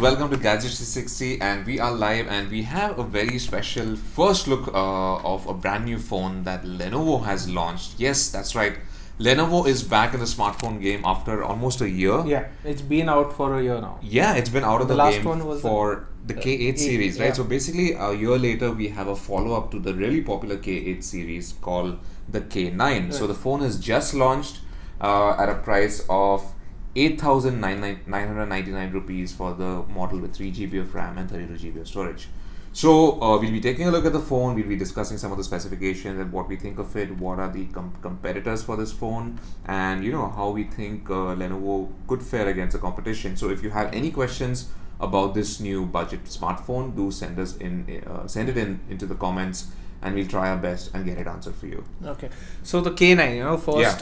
welcome to Gadget 360 and we are live and we have a very special first look of a brand new phone that Lenovo has launched. Yes, that's right. Lenovo is back in the smartphone game after almost a year. Yeah, it's been out for a year now. Yeah, it's been out of the last game one was for the K8 series, right? Yeah. So basically a year later we have a follow-up to the really popular K8 series called the K9. Right. So the phone is just launched at a price of 8,999 rupees for the model with 3 GB of RAM and 32 GB of storage. So we'll be taking a look at the phone, we'll be discussing some of the specifications and what we think of it, what are the competitors for this phone, and how we think Lenovo could fare against the competition. So if you have any questions about this new budget smartphone, do send us send it into the comments, and we'll try our best and get it answered for you. Okay, so the K9, first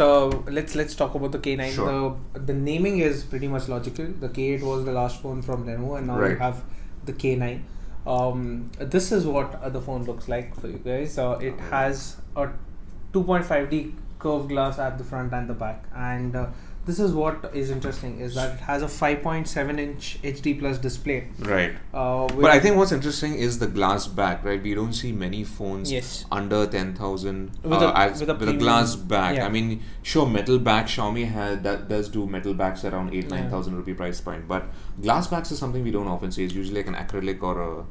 let's talk about the K9. Sure. The naming is pretty much logical. The K8 was the last phone from Lenovo, and now you have the K9. This is what the phone looks like for you guys. It has a 2.5D curved glass at the front and the back, and this is what is interesting is that it has a 5.7-inch HD plus display. Right. But I think what's interesting is the glass back, right? We don't see many phones under 10,000 with a glass back. Yeah. I mean, sure, metal back, Xiaomi does do metal backs around 8,000-9,000 rupee price point, but glass backs is something we don't often see. It's usually like an acrylic or a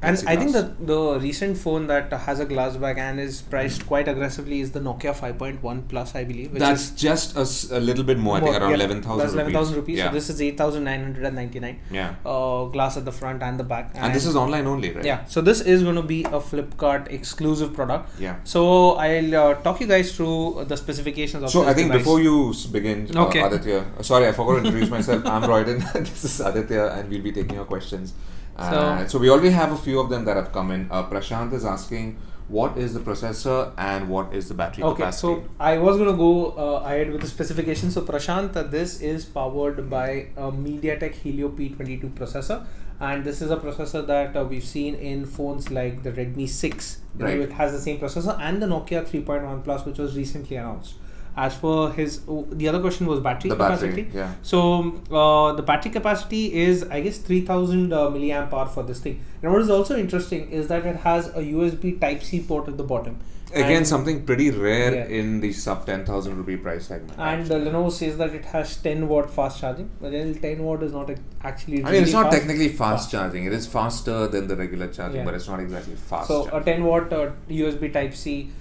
and I think that the recent phone that has a glass back and is priced quite aggressively is the Nokia 5.1 Plus, I believe. That's just a little bit more. I think around 11,000 rupees. 11,000 rupees. Yeah. So this is 8,999. Yeah. Glass at the front and the back. And this is online only, right? Yeah. So this is going to be a Flipkart exclusive product. Yeah. So I'll talk you guys through the specifications of So this I think device. before you begin, Aditya, sorry, I forgot to introduce myself. I'm Royden. This is Aditya, and we'll be taking your questions. So we already have a few of them that have come in. Prashant is asking, what is the processor and what is the battery capacity? So I was going to go ahead with the specifications. So Prashant, this is powered by a MediaTek Helio P22 processor, and this is a processor that we've seen in phones like the Redmi 6. It has the same processor, and the Nokia 3.1 Plus, which was recently announced. As for the other question was battery capacity. Yeah. So the battery capacity is, I guess, 3000 milliamp hour for this thing. And what is also interesting is that it has a USB Type-C port at the bottom. Again, something pretty rare in the sub 10,000 rupee price segment. And Lenovo says that it has 10 watt fast charging. But then 10 watt is not actually I mean, it's not technically fast charging. It is faster than the regular charging, but it's not exactly fast charging. A 10 watt USB Type-C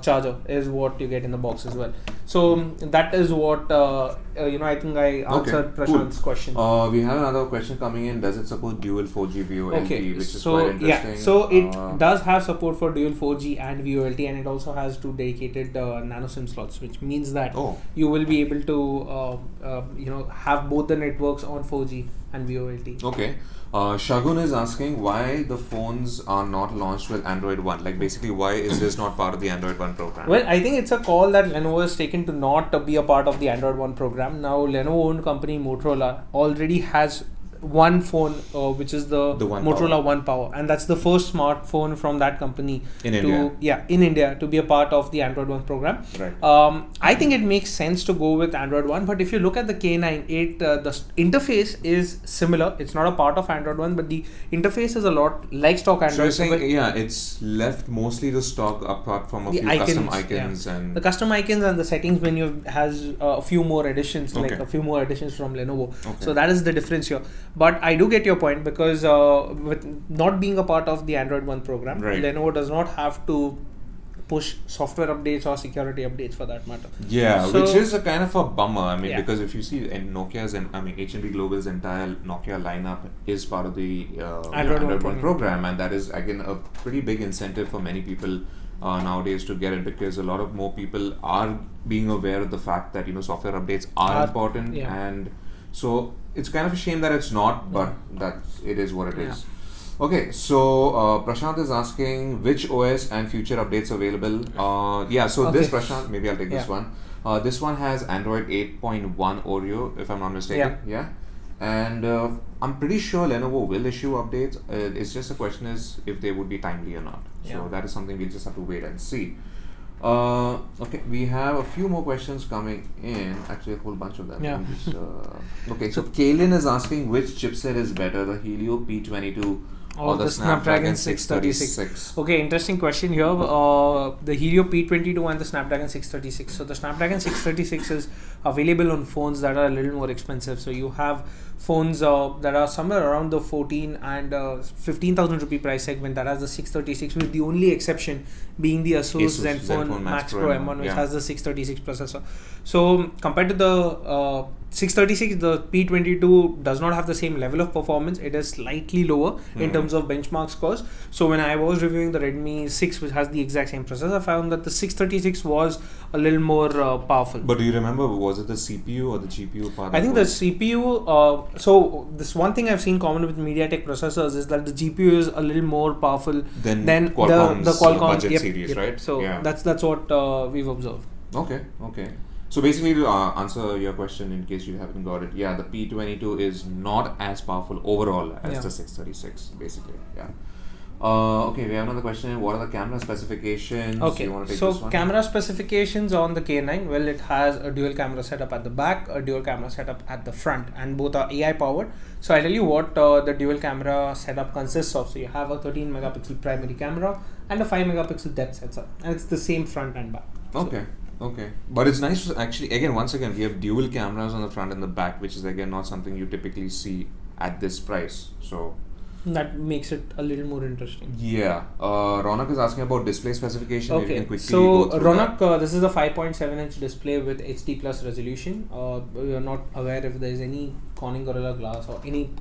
charger is what you get in the box as well. So that is what I think I answered Prashant's question. We have another question coming in. Does it support dual 4G VoLTE, which is quite interesting? Yeah, so it does have support for dual 4G and VoLTE, and it also has 2 dedicated nano SIM slots, which means that you will be able to have both the networks on 4G and VoLTE. Okay. Shagun is asking why the phones are not launched with Android One. Like basically, why is this not part of the Android One program? Well, I think it's a call that Lenovo has taken to not be a part of the Android One program. Now, Lenovo-owned company Motorola already has one phone, which is the Motorola One Power, and that's the first smartphone from that company in India to be a part of the Android One program. Right. I think it makes sense to go with Android One, but if you look at the K9, the interface is similar. It's not a part of Android One, but the interface is a lot like stock Android. So you're saying, it's left mostly the stock apart from a few custom icons and the custom icons and the settings menu has a few more additions, like a few more additions from Lenovo. So that is the difference here. But I do get your point, because with not being a part of the Android One program, Lenovo does not have to push software updates or security updates for that matter. Yeah, which is a kind of a bummer. I mean, because if you see Nokia's and H&B Global's entire Nokia lineup is part of the Android One program, and that is again a pretty big incentive for many people nowadays to get it, because a lot of more people are being aware of the fact that software updates are important, and so it's kind of a shame that it's not, but it is what it is. Okay, so Prashant is asking which OS and future updates available. This Prashant, maybe I'll take this one. This one has Android 8.1 Oreo, if I'm not mistaken. And I'm pretty sure Lenovo will issue updates. It's just a question is if they would be timely or not. So that is something we'll just have to wait and see. Okay, we have a few more questions coming in. Actually, a whole bunch of them. Yeah. Okay, so Kaylin is asking which chipset is better, the Helio P22 or the Snapdragon 636? Okay, interesting question here. The Helio P22 and the Snapdragon 636. So the Snapdragon 636 is available on phones that are a little more expensive. So you have phones that are somewhere around the 14 and 15,000 rupee price segment that has the 636, with the only exception being the Asus Zenfone Max Pro M1, which has the 636 processor. So compared to the 636, the P22 does not have the same level of performance. It is slightly lower in terms of benchmark scores. So when I was reviewing the Redmi 6, which has the exact same processor, I found that the 636 was a little more powerful. But do you remember, was it the CPU or the GPU part? I think the CPU, so this one thing I've seen common with MediaTek processors is that the GPU is a little more powerful than Qualcomm's the Qualcomm budget series, right? So that's what we've observed. Okay. So basically, to answer your question in case you haven't got it, the P22 is not as powerful overall as the 636, basically. Okay, we have another question. What are the camera specifications? Okay, you want to take so this one? Camera specifications on the K9, well, it has a dual camera setup at the back, a dual camera setup at the front, and both are AI powered. So I'll tell you what the dual camera setup consists of. So you have a 13 megapixel primary camera and a 5 megapixel depth sensor, and it's the same front and back. Okay, but it's nice to actually, once again, we have dual cameras on the front and the back, which is again not something you typically see at this price. So that makes it a little more interesting. Yeah. Ronak is asking about display specification. Okay, so Ronak, this is a 5.7 inch display with HD plus resolution. We are not aware if there is any Corning Gorilla Glass or any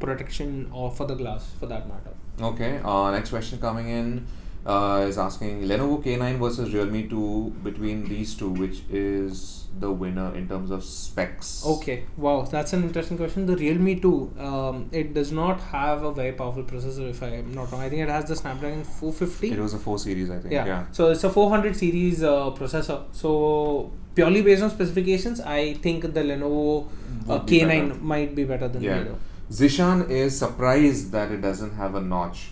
protection for the glass for that matter. Okay, next question coming in is asking Lenovo K9 versus Realme 2. Between these two, which is the winner in terms of specs? Okay, wow, that's an interesting question. The Realme 2, it does not have a very powerful processor, if I am not wrong. I think it has the Snapdragon 450. It was a 4 series, I think. Yeah. So it's a 400 series processor. So purely based on specifications, I think the Lenovo K9 might be better than the other. Zishan is surprised that it doesn't have a notch.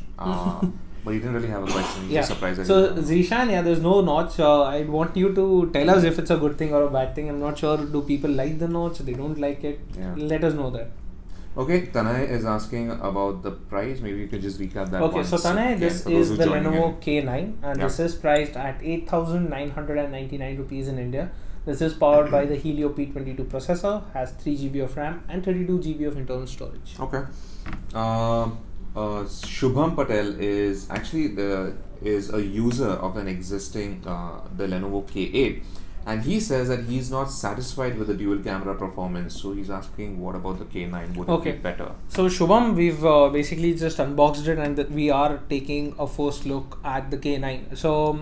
But he didn't really have a question. He's surprised. So Zishan, there's no notch. I want you to tell us if it's a good thing or a bad thing. I'm not sure. Do people like the notch? They don't like it. Let us know that. Okay, Tanay is asking about the price. Maybe you could just recap that. Okay, so Tanay, this is the Lenovo K9, and this is priced at 8,999 rupees in India. This is powered by the Helio P22 processor, has 3 GB of RAM and 32 GB of internal storage. Okay. Shubham Patel is actually is a user of an existing the Lenovo K8, and he says that he's not satisfied with the dual camera performance, so he's asking what about the K9, would it be better? So Shubham, we've basically just unboxed it, and we are taking a first look at the K9. So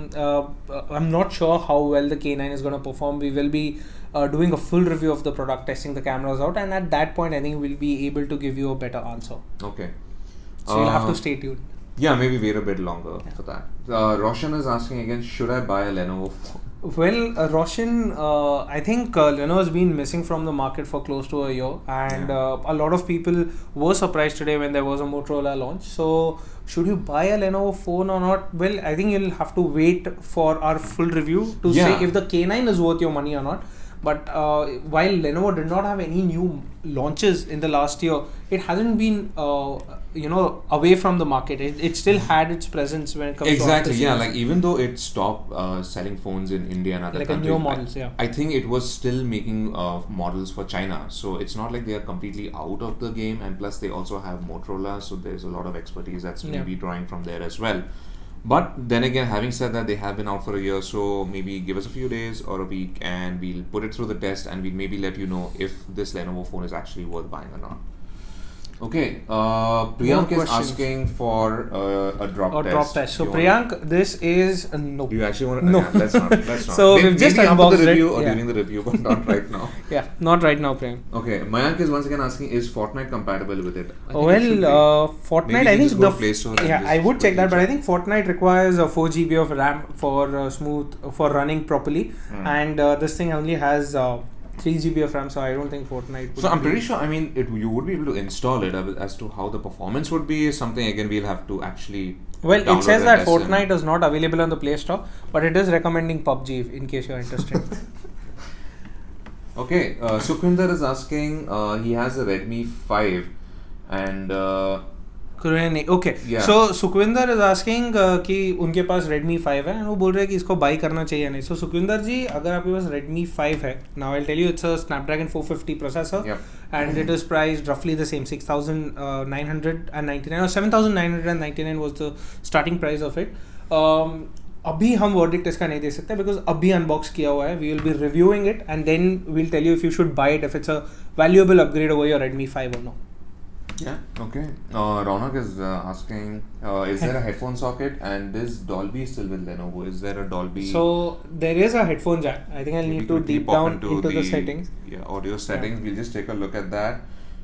I'm not sure how well the K9 is going to perform. We will be doing a full review of the product, testing the cameras out, and at that point I think we'll be able to give you a better answer. Okay. So you'll have to stay tuned. Yeah, maybe wait a bit longer for that. Roshan is asking again, should I buy a Lenovo phone? Well, Roshan, I think Lenovo has been missing from the market for close to a year, and a lot of people were surprised today when there was a Motorola launch. So should you buy a Lenovo phone or not? Well, I think you'll have to wait for our full review to say if the K9 is worth your money or not. But while Lenovo did not have any new launches in the last year, it hasn't been away from the market. It still had its presence when it comes to like even though it stopped selling phones in India and other countries, new models, I think it was still making models for China. So it's not like they are completely out of the game, and plus they also have Motorola, so there's a lot of expertise that's maybe drawing from there as well. But then again, having said that, they have been out for a year, so maybe give us a few days or a week and we'll put it through the test, and we'll maybe let you know if this Lenovo phone is actually worth buying or not. Okay, Priyank is asking for a drop test. So Priyank, this is no. Do you actually want to? No, let's not. So we've just unboxed the review or during the review, but not right now. Not right now, Priyank. Okay, Mayank is once again asking, is Fortnite compatible with it? Fortnite, maybe I think the Play Store. I would check that, but I think Fortnite requires a 4 GB of RAM for running properly, and this thing only has 3 GB of RAM, so I don't think Fortnite would So I'm pretty sure, I mean, you would be able to install it. As to how the performance would be is something, again, we'll have to actually Well, it says that Fortnite is not available on the Play Store, but it is recommending PUBG in case you're interested. Okay, Sukhwinder is asking, he has a Redmi 5 and... Okay, so Sukhwinder is asking कि उनके पास Redmi 5 है and वो बोल रहे हैं कि इसको buy करना चाहिए नहीं. So Sukhwinder जी, अगर आपके पास Redmi 5 है, now I'll tell you it's a Snapdragon 450 processor and it is priced roughly the same 6,999 or 7,999 was the starting price of it. अभी हम verdict इसका नहीं दे सकते because अभी unbox किया हुआ है. We will be reviewing it and then we'll tell you if you should buy it, if it's a valuable upgrade over your Redmi 5 or no. Yeah, okay. Ronak is asking, is there a headphone socket and is Dolby still with Lenovo? Is there a Dolby? So there is a headphone jack. I think I'll need to deep down into the settings. Yeah, audio settings. We'll just take a look at that.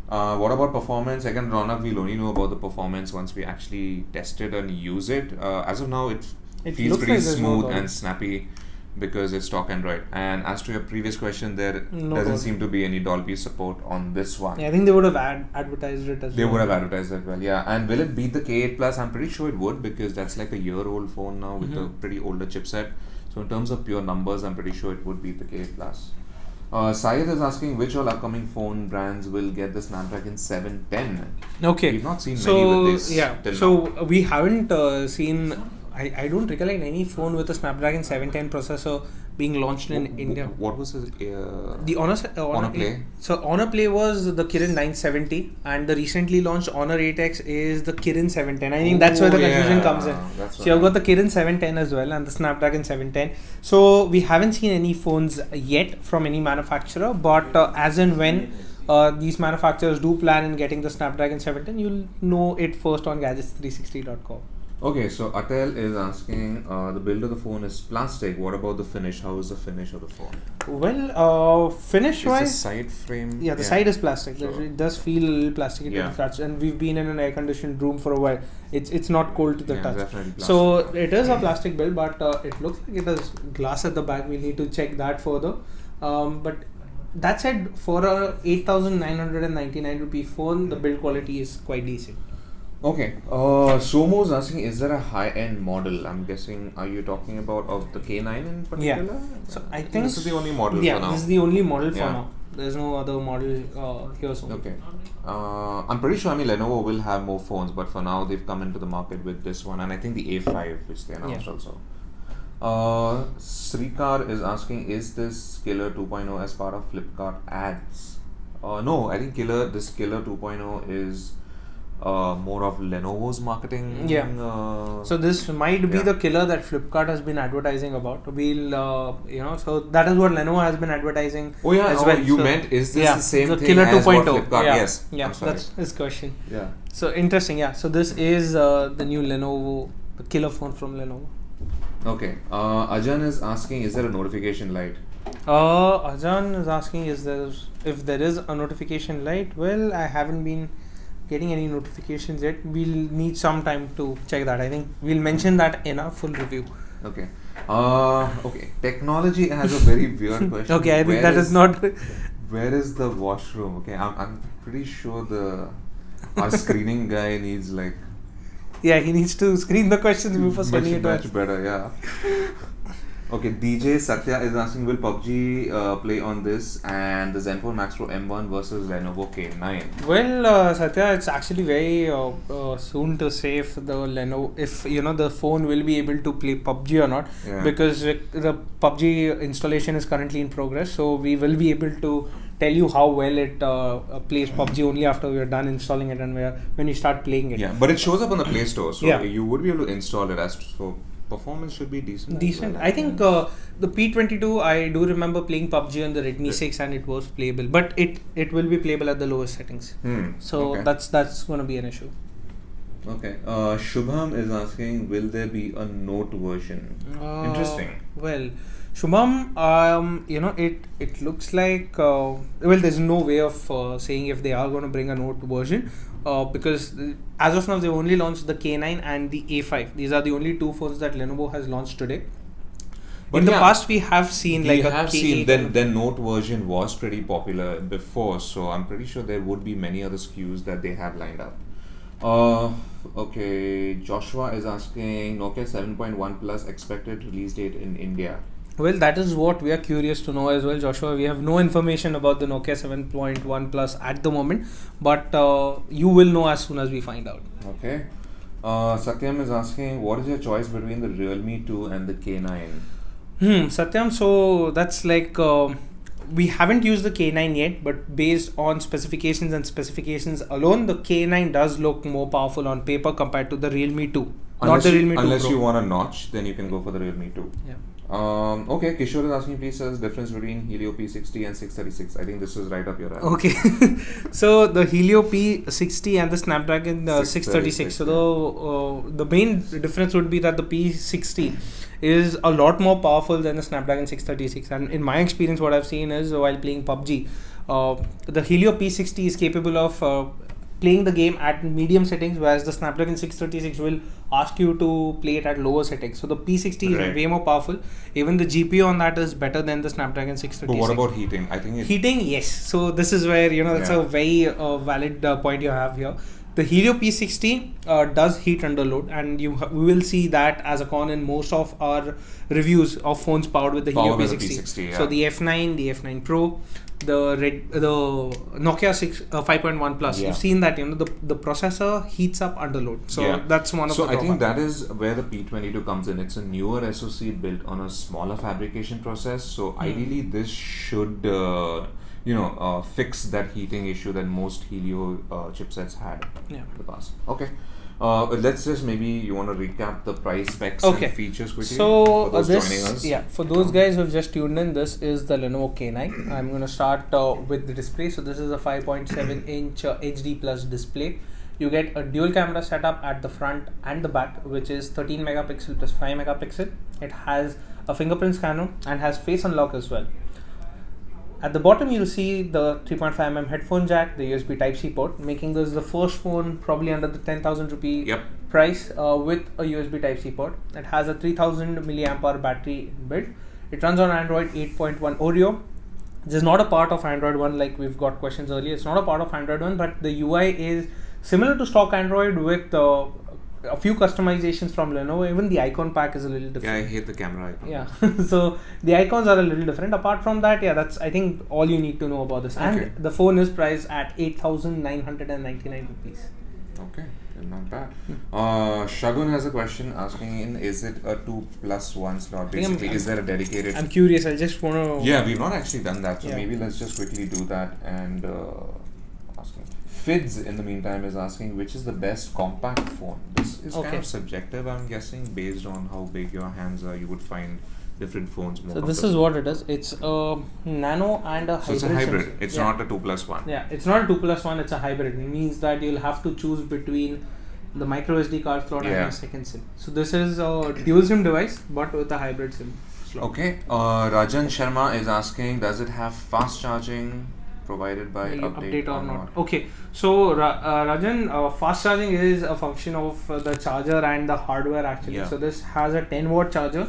What about performance? Again, Ronak, we'll only know about the performance once we actually test it and use it. As of now, it feels pretty smooth and snappy because it's stock Android. And as to your previous question, there doesn't seem to be any Dolby support on this one. Yeah, I think they would have advertised it as well. They would have advertised it well, yeah. And will it beat the K8 Plus? I'm pretty sure it would because that's like a year-old phone now with a pretty older chipset. So in terms of pure numbers, I'm pretty sure it would beat the K8 Plus. Syed is asking which all upcoming phone brands will get the Snapdragon 710. Okay. We've not seen many with this. Yeah. So we haven't seen... I don't recollect any phone with a Snapdragon 710 processor being launched in India. What was the Honor Play? So Honor Play was the Kirin 970 and the recently launched Honor 8X is the Kirin 710. I think that's where the confusion comes in. So you've got the Kirin 710 as well and the Snapdragon 710. So we haven't seen any phones yet from any manufacturer, but as and when these manufacturers do plan in getting the Snapdragon 710, you'll know it first on gadgets360.com. Okay, so Atel is asking, the build of the phone is plastic. What about the finish? How is the finish of the phone? Well, finish-wise... Is the side frame... Yeah, the side is plastic. Sure. It does feel a little plastic to the touch. And we've been in an air-conditioned room for a while. It's not cold to the touch. Definitely plastic. So it is a plastic build, but it looks like it has glass at the back. We need to check that further. But that said, for a 8,999 rupee phone, the build quality is quite decent. Okay, Somo is asking, is there a high-end model? I'm guessing, are you talking about of the K9 in particular? Yeah. So I think this is the only model for now. Yeah, this is the only model for now. There's no other model here. So. Okay. I'm pretty sure, Lenovo will have more phones, but for now they've come into the market with this one, and I think the A5, which they announced also. Srikar is asking, is this Killer 2.0 as part of Flipkart ads? No, I think this Killer 2.0 is more of Lenovo's marketing. So this might be the killer that Flipkart has been advertising about. We'll, so that is what Lenovo has been advertising. Oh yeah, as well. You meant is this the same thing Killer as 2.0. what Flipkart? Yeah, that's his question. Yeah. So interesting. Yeah. So this is the new Lenovo, the killer phone from Lenovo. Okay. Ajan is asking, is there a notification light? Ajan is asking, if there is a notification light. Well, I haven't been getting any notifications yet. We'll need some time to check that. I think we'll mention that in our full review. Okay. Okay. Technology has a very weird question. Okay, I think that is not. Where is the washroom? Okay, I'm pretty sure our screening guy needs like. Yeah, he needs to screen the questions before sending it to us. Much better, yeah. Okay, DJ Satya is asking, will PUBG play on this and the Zenfone Max Pro M1 versus Lenovo K9? Well, Satya, it's actually very soon to say if the phone will be able to play PUBG or not, because the PUBG installation is currently in progress. So we will be able to tell you how well it plays PUBG only after we are done installing it and when you start playing it. Yeah, but it shows up on the Play Store, so you would be able to install it. So performance should be decent. I think the P22, I do remember playing PUBG on the Redmi 6 and it was playable, but it will be playable at the lowest settings. So that's going to be an issue. Okay. Shubham is asking, will there be a Note version? Interesting. Well, Shubham, it looks like there's no way of saying if they are going to bring a Note version. Because as of now, they've only launched the K9 and the A5. These are the only two phones that Lenovo has launched today. But in the past, we have seen like a K8. Then Note version was pretty popular before, so I'm pretty sure there would be many other SKUs that they have lined up. Okay, Joshua is asking Nokia 7.1 Plus expected release date in India. Well, that is what we are curious to know as well, Joshua. We have no information about the Nokia 7.1 Plus at the moment, but you will know as soon as we find out. Okay. Satyam is asking, what is your choice between the Realme 2 and the K9? Satyam, so that's like we haven't used the K9 yet, but based on specifications alone, the K9 does look more powerful on paper compared to the Realme 2. Unless you want a notch, then you can go for the Realme 2. Yeah. Okay, Kishore is asking, please tell us the difference between Helio P60 and 636. I think this is right up your alley. Okay. So the Helio P60 and the Snapdragon 636. So the main difference would be that the P60 is a lot more powerful than the Snapdragon 636. And in my experience, what I've seen is while playing PUBG, the Helio P60 is capable of playing the game at medium settings, whereas the Snapdragon 636 will ask you to play it at lower settings. So the P60 is way more powerful. Even the GPU on that is better than the Snapdragon 636. But what about heating? I think heating, yes. So this is where that's a very valid point you have here. The Helio P60 does heat under load, and we will see that as a con in most of our reviews of phones powered with the Helio P60. So the F9, the F9 Pro, the Nokia 5.1 Plus, you've seen that the processor heats up under load. So that's one of the drawbacks. I think that is where the P22 comes in. It's a newer SoC built on a smaller fabrication process. So ideally, this should fix that heating issue that most Helio chipsets had in the past. Okay. Let's just you want to recap the price, specs and features quickly for those joining us. Yeah, for those guys who have just tuned in, this is the Lenovo K9. I'm going to start with the display. So this is a 5.7 inch HD plus display. You get a dual camera setup at the front and the back, which is 13 megapixel plus 5 megapixel. It has a fingerprint scanner and has face unlock as well. At the bottom, you'll see the 3.5mm headphone jack, the USB Type-C port, making this the first phone probably under the 10,000 rupee price with a USB Type-C port. It has a 3000 mAh battery built. It runs on Android 8.1 Oreo. This is not a part of Android 1 like we've got questions earlier. It's not a part of Android 1, but the UI is similar to stock Android with a few customizations from Lenovo. Even the icon pack is a little different. Yeah, I hate the camera icon. Yeah, so the icons are a little different. Apart from that, that's I think all you need to know about this. And the phone is priced at 8,999 rupees. Okay, not bad. Shagun has a question asking, is it a 2+1 slot? Basically, is there a dedicated... I'm curious, I just want to... Yeah, we've not actually done that, so maybe let's just quickly do that and asking. Fids in the meantime is asking, which is the best compact phone? This is kind of subjective, I'm guessing, based on how big your hands are. You would find different phones more. So this is what it is. It's a nano and a hybrid. So it's a hybrid. It's not a 2+1. Yeah, it's not a 2+1. It's a hybrid. It means that you'll have to choose between the micro SD card slot and a second SIM. So this is a dual SIM device, but with a hybrid SIM slot. Okay. Rajan Sharma is asking, does it have fast charging provided by update or not? Okay, so Rajan, fast charging is a function of the charger and the hardware actually. So this has a 10-watt charger.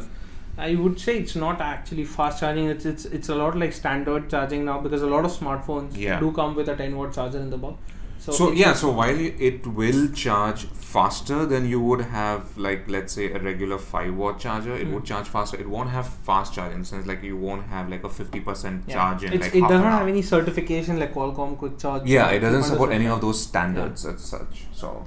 I would say it's not actually fast charging. It's a lot like standard charging now, because a lot of smartphones do come with a 10-watt charger in the box. So while it will charge faster than you would have, like, let's say a regular 5-watt charger, it would charge faster. It won't have fast charge in the sense like you won't have like a 50% charge in like it doesn't have any certification like Qualcomm could charge. Yeah, it doesn't support any of those standards as such. So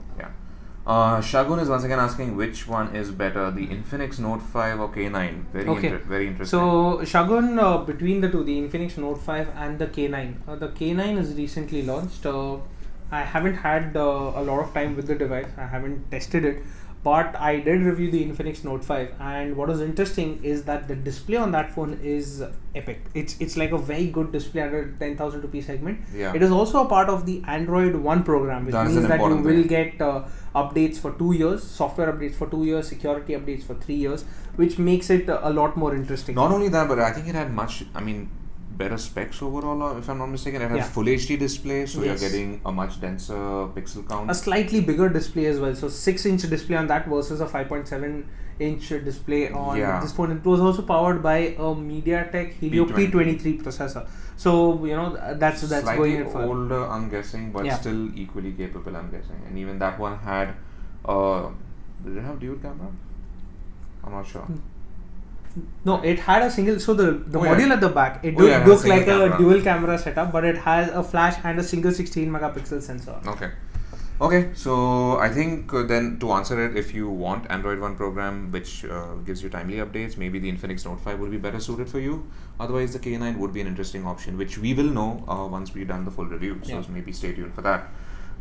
Shagun is once again asking, which one is better, the Infinix Note 5 or K9? Very interesting. So Shagun, between the two, the Infinix Note 5 and the K9. The K9 is recently launched. I haven't had a lot of time with the device. I haven't tested it, but I did review the Infinix Note 5, and what is interesting is that the display on that phone is epic. It's like a very good display under 10,000 rupee segment. It is also a part of the Android 1 program, which means that you will get updates for 2 years, software updates for 2 years, security updates for 3 years, which makes it a lot more interesting. Not only that, but I think it had better specs overall, if I'm not mistaken. It has full HD display, so you're getting a much denser pixel count. A slightly bigger display as well. So 6-inch display on that versus a 5.7-inch display on this phone. It was also powered by a MediaTek Helio P23 processor. So that's slightly going in further. Older, I'm guessing, but still equally capable, I'm guessing. And even that one had did it have dual camera? I'm not sure. No, it had a single. So the module at the back, it looks like a dual camera setup, but it has a flash and a single 16 megapixel sensor. Okay, so I think then to answer it, if you want Android One program which gives you timely updates, maybe the Infinix Note 5 will be better suited for you. Otherwise, the K9 would be an interesting option, which we will know once we've done the full review. So maybe stay tuned for that.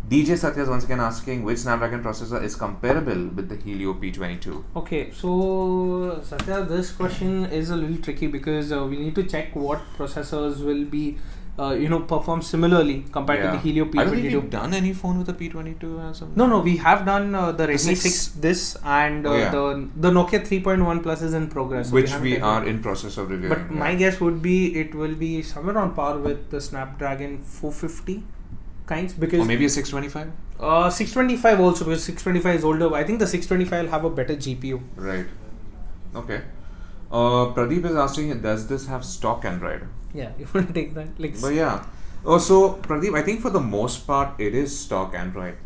DJ Satya is once again asking which Snapdragon processor is comparable with the Helio P22. Okay, so Satya, this question is a little tricky because we need to check what processors will be perform similarly compared to the Helio P22. I don't think we've done any phone with a P22 as of No, we have done the Redmi 6 this and the Nokia 3.1 Plus is in progress. So which we are in process of reviewing. But my guess would be it will be somewhere on par with the Snapdragon 450 kinds, because or maybe a 625? 625 also, because 625 is older. I think the 625 will have a better GPU. Right. Okay. Pradeep is asking, does this have stock Android? Yeah, you want to take that? But yeah. So Pradeep, I think for the most part it is stock Android.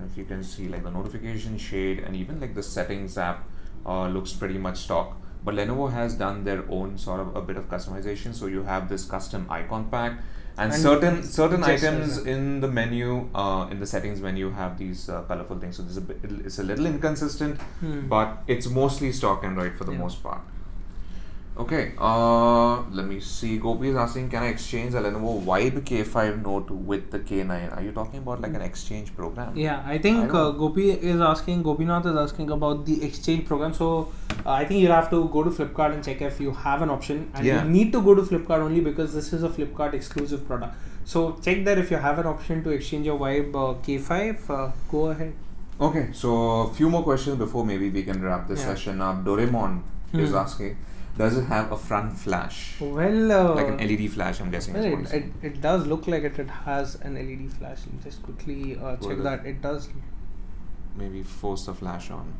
If you can see, like the notification shade and even like the settings app looks pretty much stock. But Lenovo has done their own sort of a bit of customization. So you have this custom icon pack. And certain items in the menu, in the settings menu, have these colorful things. So it's a little inconsistent, but it's mostly stock Android for the most part. Okay, let me see. Gopi is asking, can I exchange a Lenovo Vibe K5 Note with the K9? Are you talking about like an exchange program? Yeah, I think Gopinath is asking about the exchange program. So I think you'll have to go to Flipkart and check if you have an option. And you need to go to Flipkart only because this is a Flipkart exclusive product. So check there if you have an option to exchange your Vibe K5. Go ahead. Okay, so a few more questions before maybe we can wrap this session up. Doraemon is asking, does it have a front flash? Well, like an LED flash, I'm guessing. Well, it does look like it has an LED flash. Let me just quickly check that. It does. Maybe force the flash on.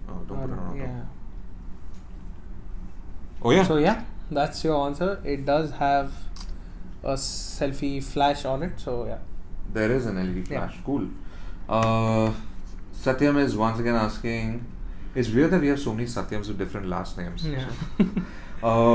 Oh, don't put it on. Yeah. Oh yeah. So yeah, that's your answer. It does have a selfie flash on it. So yeah. There is an LED flash. Cool. Satyam is once again asking, it's weird that we have so many Satyams with different last names. Yeah.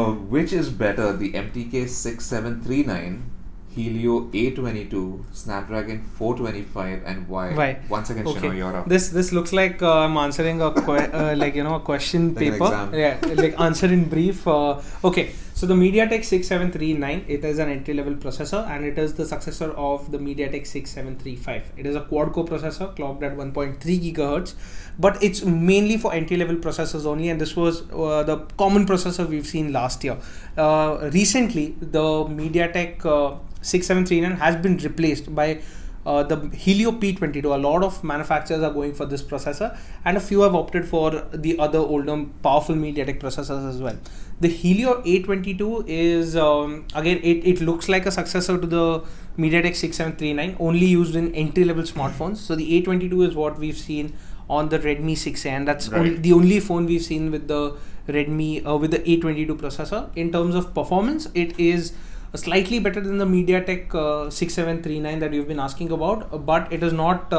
Which is better, the MTK 6739, Helio A22, Snapdragon 425, and why? Once again, Shino, you're up. This looks like I'm answering a a question like paper. Yeah, like answer in brief. Okay. So the MediaTek 6739, it is an entry-level processor and it is the successor of the MediaTek 6735. It is a quad-core processor clocked at 1.3 GHz, but it's mainly for entry-level processors only, and this was the common processor we've seen last year. Recently, the MediaTek 6739 has been replaced by the Helio P22. A lot of manufacturers are going for this processor, and a few have opted for the other older powerful MediaTek processors as well. The Helio A22 is again it looks like a successor to the MediaTek 6739, only used in entry-level smartphones. So the A22 is what we've seen on the Redmi 6A, and that's the only phone we've seen with the Redmi with the A22 processor. In terms of performance, it is slightly better than the MediaTek 6739 that you've been asking about, but it is not.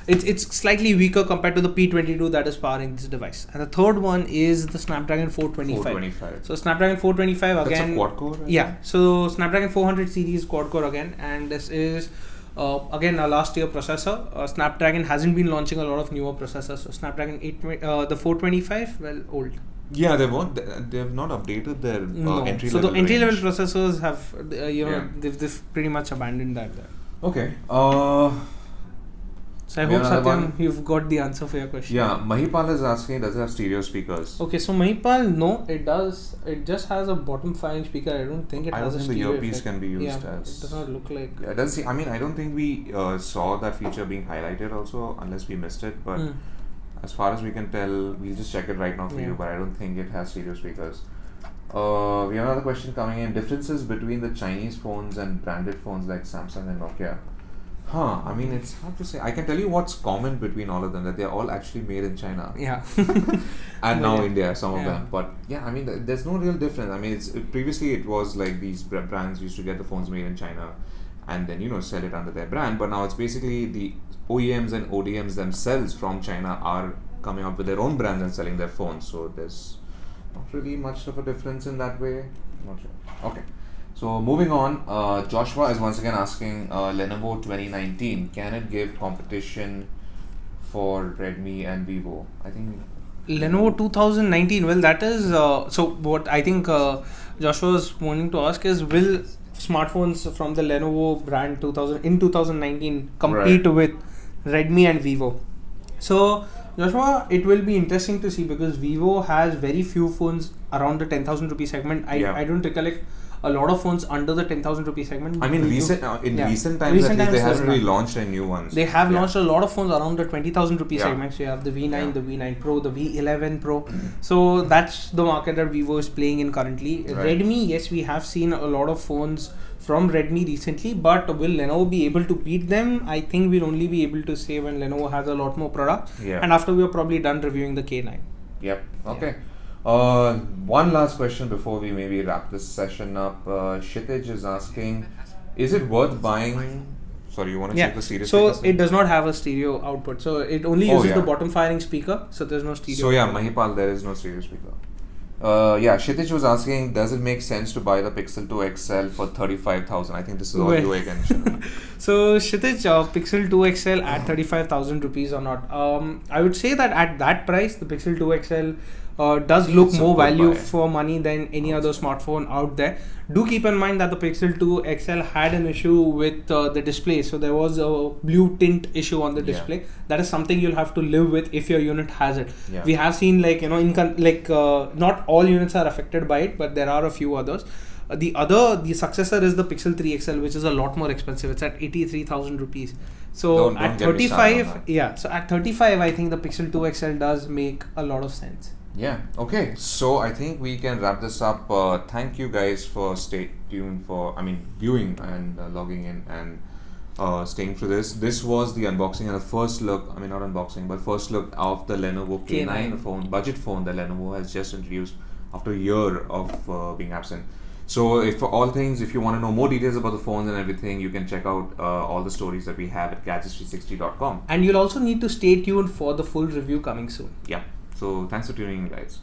It's slightly weaker compared to the P22 that is powering this device. And the third one is the Snapdragon 425. So Snapdragon 425 again. That's a quad core. Right? Yeah. So Snapdragon 400 series quad core again, and this is again a last year processor. Snapdragon hasn't been launching a lot of newer processors. So Snapdragon the 425, well, old. Yeah, they have not updated their entry level. So the entry level processors have they've pretty much abandoned that there. Okay. So I hope Satyam, you've got the answer for your question. Yeah, Mahipal is asking, does it have stereo speakers? Okay, so Mahipal, no, it does. It just has a bottom 5-inch speaker. I don't think it has a stereo. I don't think the earpiece can be used as. It does not look like. Yeah, it doesn't see. I mean, I don't think we saw that feature being highlighted also, unless we missed it. But as far as we can tell, we'll just check it right now for you. But I don't think it has stereo speakers. We have another question coming in. Differences between the Chinese phones and branded phones like Samsung and Nokia. I mean, it's hard to say. I can tell you what's common between all of them, that they're all actually made in China. Yeah. And now India, some of them. But yeah, I mean, there's no real difference. I mean, previously it was like these brands used to get the phones made in China and then, sell it under their brand. But now it's basically the OEMs and ODMs themselves from China are coming up with their own brands and selling their phones. So there's not really much of a difference in that way. Not sure. Okay. So moving on, Joshua is once again asking Lenovo 2019, can it give competition for Redmi and Vivo? I think Lenovo 2019, well, that is so what I think Joshua was wanting to ask is, will smartphones from the Lenovo brand 2019 compete with Redmi and Vivo? So Joshua, it will be interesting to see because Vivo has very few phones around the 10,000 rupee segment. I don't recollect a lot of phones under the 10,000 rupee segment. I mean, recent times they haven't really launched any new ones. They have launched a lot of phones around the 20,000 rupee segment. So you have the V9, the V9 Pro, the V11 Pro. So that's the market that Vivo is playing in currently. Redmi, yes, we have seen a lot of phones from Redmi recently, but will Lenovo be able to beat them? I think we'll only be able to say when Lenovo has a lot more products and after we are probably done reviewing the K9. Yep. Okay. One last question before we maybe wrap this session up. Kshitij is asking, is it worth buying? Sorry, you want to check the stereo speaker? So speaker? it does not have a stereo output. So it only uses the bottom firing speaker. So there's no stereo. So Mahipal, there is no stereo speaker. Kshitij was asking, does it make sense to buy the Pixel 2 XL for 35,000? I think this is all you again. So Kshitij, Pixel 2 XL at 35,000 rupees or not? I would say that at that price, the Pixel 2 XL does look more value for money than any other smartphone out there. Do keep in mind that the Pixel 2 XL had an issue with the display. So there was a blue tint issue on the display. That is something you'll have to live with if your unit has it. We have seen not all units are affected by it, but there are a few others. The successor is the Pixel 3 XL, which is a lot more expensive. It's at 83,000 rupees. So at 35, so at 35, I think the Pixel 2 XL does make a lot of sense. Yeah. Okay. So I think we can wrap this up. Thank you guys for stay tuned viewing and logging in and staying for this. This was the unboxing and the first look. Not unboxing, but first look of the Lenovo K9 phone, budget phone that Lenovo has just introduced after a year of being absent. So if for all things, if you want to know more details about the phones and everything, you can check out all the stories that we have at gadgets360.com. And you'll also need to stay tuned for the full review coming soon. Yeah. So thanks for tuning in, guys.